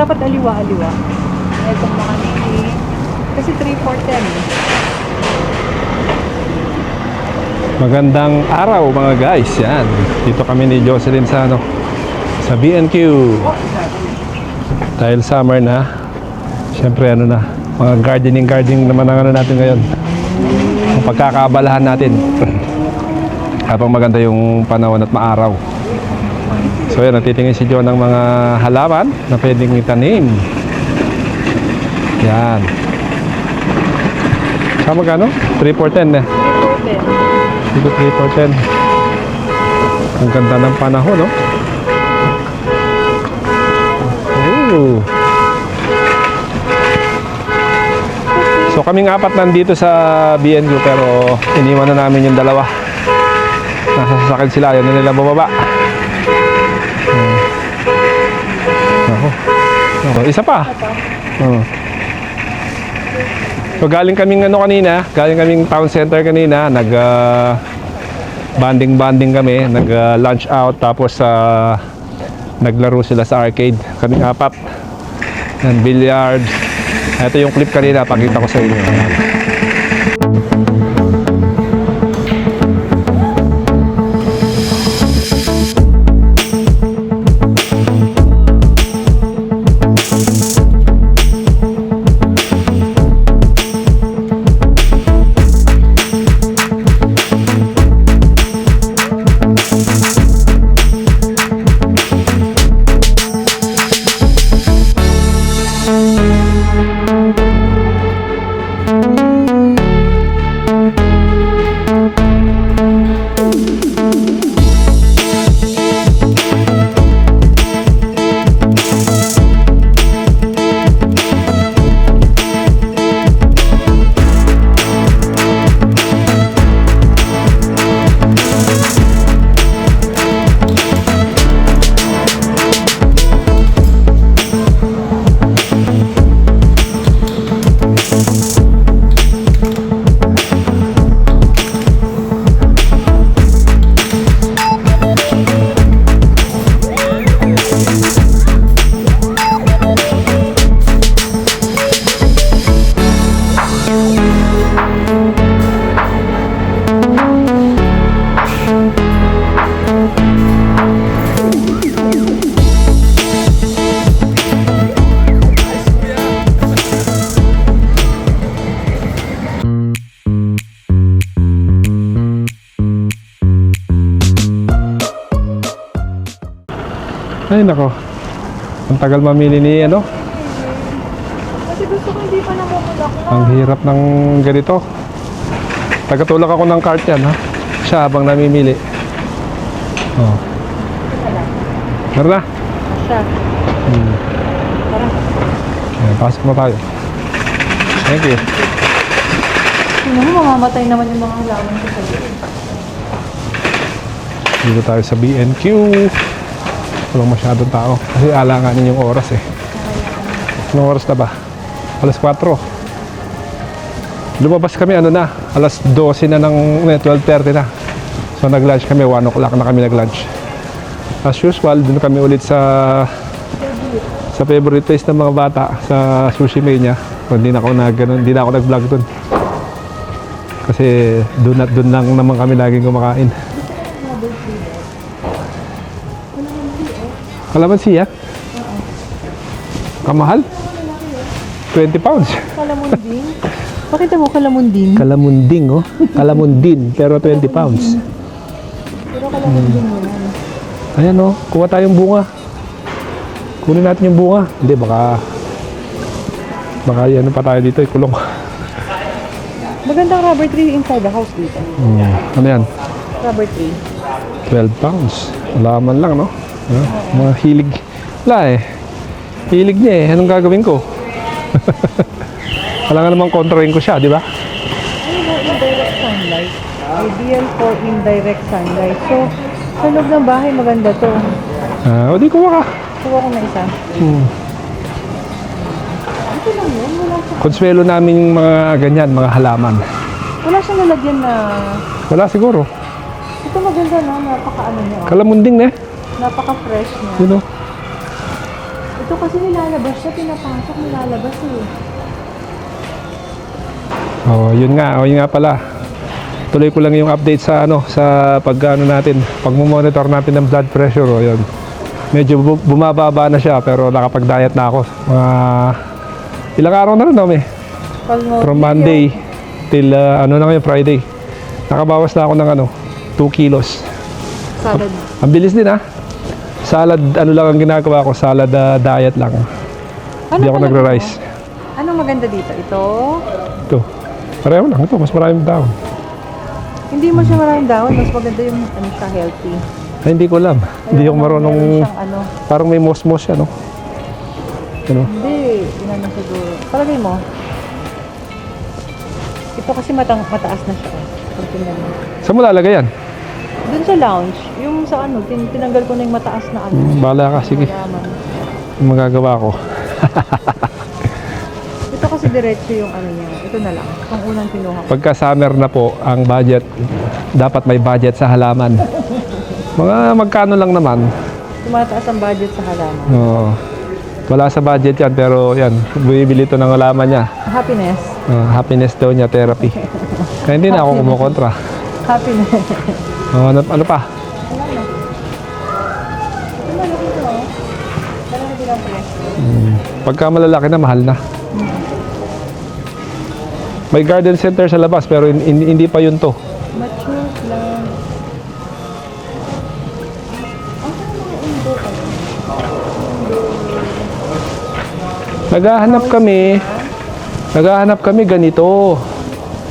Dapat aliwa-aliwa. Itong mga nini. Kasi 3-4-10. Magandang araw mga guys. Yan. Dito kami ni Jocelyn sa sa B&Q. Dahil summer na. Siyempre mga gardening naman ang natin ngayon. Ang pagkakaabalahan natin. Habang maganda yung panahon at maaraw. So yan, natitingin si John ng mga halaman na pwedeng itanim. Yan. Sa magkano? 3-4-10 eh. 3-4-10. Ang ganda ng panahon, no? Ooh. So kaming apat nandito sa B&Q pero iniwan na namin yung dalawa. Nasa sasakyan sila, yun na nila bababa. Ako, isa pa. So galing kaming galing kaming town center kanina, banding kami, lunch out tapos naglaro sila sa arcade. Kaming apat. Yan, billiards. Ito yung clip kanina, pakita ko sa inyo. Ay nako, ang tagal mamili ni Kasi gusto ko hindi pa namumulak na. Ang hirap ng ganito. Tagatulak ako ng cart yan ha. Siya habang namimili. Oh. Meron na? Siya. Tara. Ayan, pasok na tayo. Thank you. Tingnan mo, mamamatay naman yung mga halaman ko sa loob. Dito tayo sa B&Q. Walang masyadong tao. Kasi alanganin yung oras eh. Anong oras na ba? Alas 4. Lumabas kami alas 12 na ng 12:30 na. So nag-lunch kami, 1 o'clock na kami nag-lunch. As usual, dun kami ulit sa favorite place ng mga bata sa Sushi Mania. Hindi na ako nag-vlog dun. Kasi dun lang naman kami laging kumakain. Kalamansi yan? Kamahal? 20 pounds. Kalamunding. Pakita mo, kalamunding. Kalamunding, oh. Kalamundin, pero 20 pounds. Pero kalamunding mo yan. Ayan, oh. Kuha tayong bunga. Kunin natin yung bunga. Hindi, baka pa tayo dito, ikulong. Magandang rubber tree inside the house dito. Ano yan? Rubber tree. 12 pounds. Alaman lang, no? Mga hilig. Wala eh. Hilig niya eh. Anong gagawin ko? Wala nga namang kontrahin ko siya, di ba? Indirect sunlight. Ideal for indirect sunlight. So, sa loob ng bahay, maganda to. O di kuha ka. Kuha ko na isa. Ito lang yun. Wala siya. Konsuelo namin yung mga ganyan, mga halaman. Wala siyang lalagyan na... Wala siguro. Ito maganda na. Napaka-ano niya. Kalamunding na eh. Napaka-fresh niya. You know? Ito Ito kasi nilalabas siya, pinapasok, nilalabas eh. Oh, yun nga pala. Tuloy ko lang yung update sa sa pag-ano natin, pag-monitor natin ng blood pressure, oh, yun. Medyo bumababa na siya pero nakapag-diet na ako. Mga ilang araw na rin naman eh. From Monday till Friday. Nakabawas na ako ng 2 kilos. Salad. Ang bilis din Salad, lang ang ginagawa ko, salad diet lang. Hindi ako nagra-rice. Anong maganda dito? Ito? Ito. Pareho lang ito, mas maraming dahon. Hindi mo siya maraming dahon, mas maganda yung siya, healthy. Ay, hindi ko alam. Hindi ako marunong, Meron siyang parang may mos-mos siya, no? Hindi, yun na siguro. Palagay mo. Ito kasi mataas na siya. Pag tingnan mo. Saan mo lalagay yan? Dun sa lounge, yung sa tinanggal ko na yung mataas na Bahala ka, sige. Malaman. Yung magagawa ko. Ito kasi diretso yung niya. Ito na lang. Ang unang kinuha ko. Pagka summer na po, ang budget, dapat may budget sa halaman. Mga magkano lang naman. Tumataas ang budget sa halaman. Oo. Wala sa budget yan, pero yan, bumibili ito ng halaman niya. Happiness. Happiness daw niya, therapy. Kaya hindi na ako kumukontra. Happiness. Ano pa? Wala na. Ito na lang ito. Dalawa din ang presyo. Pagka malalaki na, mahal na. May garden center sa labas, pero hindi pa yun to. Mature lang. Ang mga indoor Naghahanap kami ganito.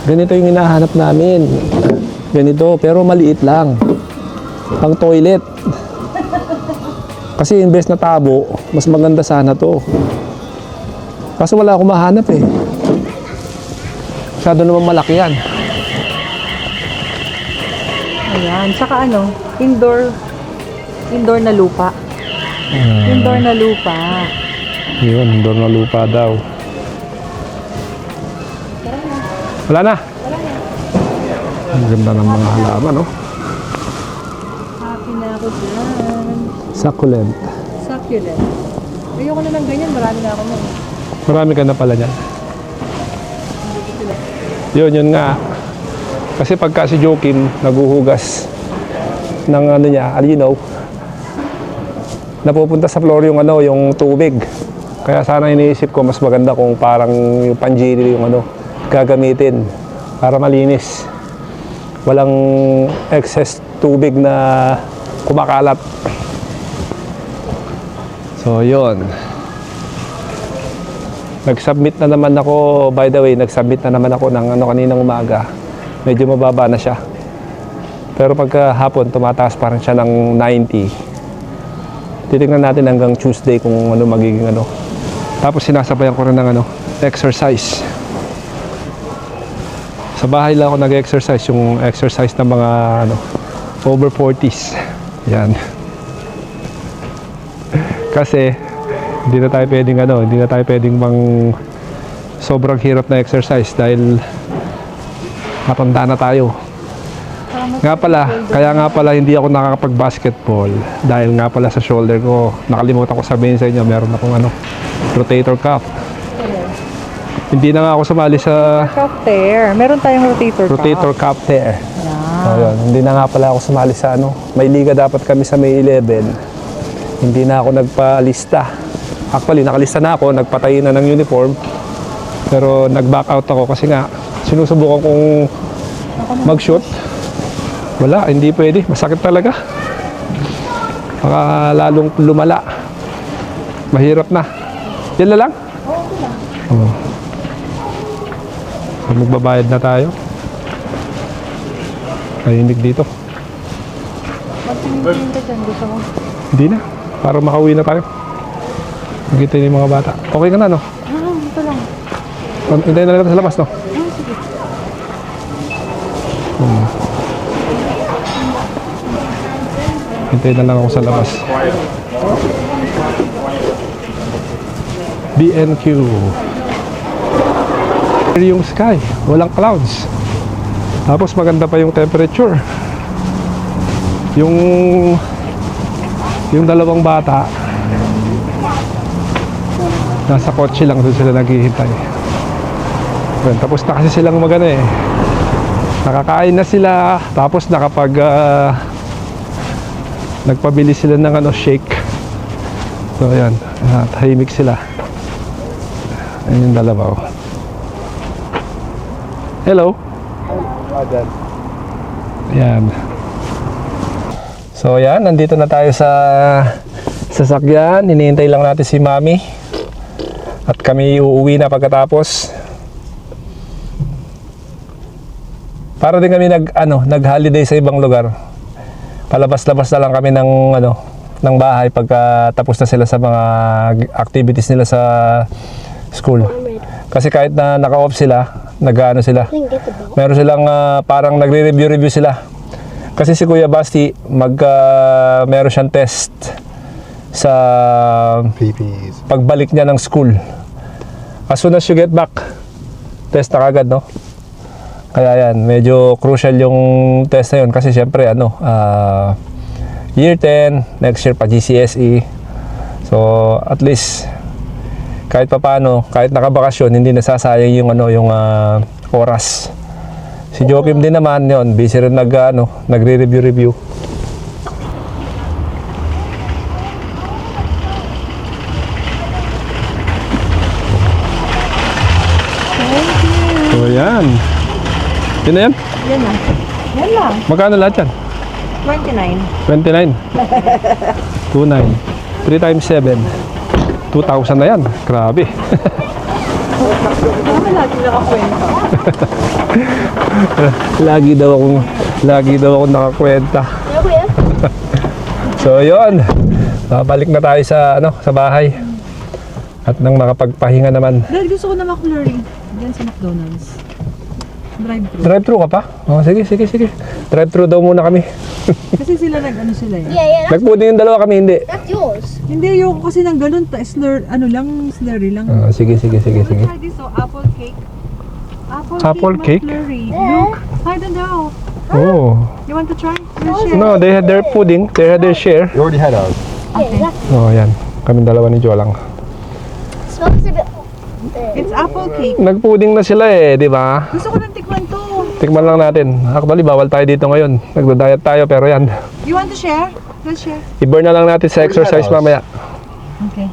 Ganito yung hinahanap namin. Ganito, pero maliit lang. Pang toilet. Kasi imbes na tabo, mas maganda sana to. Kaso wala akong mahanap eh. Masyado naman malaki yan. Ayan. Saka indoor na lupa. Indoor na lupa. Yun, indoor na lupa daw. Wala na. Ang ganda ng mga halaman, no? Happy na ako dyan. Succulent. Succulent. Ayoko na ng ganyan. Marami na ako nun. Marami ka na pala niyan. Yun nga. Kasi pagka si Joaquin naguhugas ng niya, alinaw, napupunta sa floor yung tubig. Kaya sana iniisip ko mas maganda kung parang yung panjili yung gagamitin para malinis. Walang excess tubig na kumakalat. So, yun. Nag-submit na naman ako, by the way, nag-submit na naman ako ng kaninang umaga. Medyo mababa na siya. Pero pagka hapon, tumataas pa rin siya ng 90. Titignan natin hanggang Tuesday kung magiging Tapos sinasabayan ko rin ng exercise. Sa bahay lang ako nag-exercise, yung exercise ng mga over 40s. Yan. Kasi hindi na tayo pwedeng sobrang hirap na exercise dahil matanda na tayo. Kaya nga pala hindi ako nakakapag-basketball dahil nga pala sa shoulder ko. Nakalimutan ko sabihin sa inyo, meron akong rotator cuff. Hindi na nga ako sumali sa Cuff tear. Meron tayong rotator cuff tear. Yeah. So, yun. Hindi na nga pala ako sumali sa may liga dapat kami sa May 11. Hindi na ako nagpalista. Actually, nakalista na ako, nagpatay na ng uniform. Pero nag-back out ako kasi nga sinusubukan kong mag-shoot. Wala, hindi pwede. Masakit talaga. Baka lalong lumala. Mahirap na. Yan na lang? Oo, ito lang. Oo. So, magbabayad na tayo. Nahinig dito. Magtingin ka dyan. Gusto mo? Hindi na. Para makauwi na tayo. Magkita yung mga bata. Okay ka na, no? Ito lang. Hintayin na lang sa labas, no? Sige. Hintayin na lang ako sa labas. BNQ. Yung sky, walang clouds. Tapos maganda pa yung temperature. Yung dalawang bata Nasa kotse lang doon sila naghihintay. Well, tapos na kasi silang magano eh. Nakakain na sila, tapos nagpabili sila ng shake. So ayan, tahimik sila. Ayan yung dalawa. Oh. Hello. Ayan. So ayan, nandito na tayo sa sasakyan. Hinihintay lang natin si Mami. At kami uuwi na pagkatapos. Para din kami nag-holiday sa ibang lugar. Palabas-labas na lang kami ng bahay pagka tapos na sila sa mga activities nila sa school. Kasi kahit na naka-off sila, sila. Meron silang parang nagre-review sila. Kasi si Kuya Basti meron siyang test sa pagbalik niya ng school. As soon as you get back, test na kagad, no? Kaya yan, medyo crucial yung test na yun kasi syempre year 10, next year pa GCSE. So at least kahit papaano, kahit nakabakasyon, hindi nasasayang yung oras. Si Joaquim din naman yon, busy rin nagre-review. So yan. Yun na yan? Yan lang. Yan lang. Magkano lahat yan? 29. 29. 29. 3 times 7. 2,000 na yan. Grabe. Lagi nakakwenta. lagi daw akong nakakwenta. So yun. Babalik na tayo sa bahay. At nang makapagpahinga naman. Dahil gusto ko na McFlurry. Diyan sa McDonald's. Drive-thru. Drive-thru ka pa? Oh, sige. Drive-thru daw muna kami. Kasi sila sila eh. Yeah, Nagpuding yung dalawa kami, hindi. that's yours. Hindi, yung kasi ng ganun, slurry lang. Sige. Try this, apple cake. Apple cake? McFlurry. Look, I don't know. Oh. You want to try? We'll share. No, they had their pudding. They had their share. You already had ours. Okay. Oh, yan. Kaming dalawa ni Jolang. Smells a bit. It's apple cake. Nagpuding na sila eh, di ba? Gusto ko ng tikman to. Tikman lang natin. Actually, bawal tayo dito ngayon. Nagda-diet tayo, pero yan. You want to share? Let's share. I-burn na lang natin sa exercise mamaya. Okay.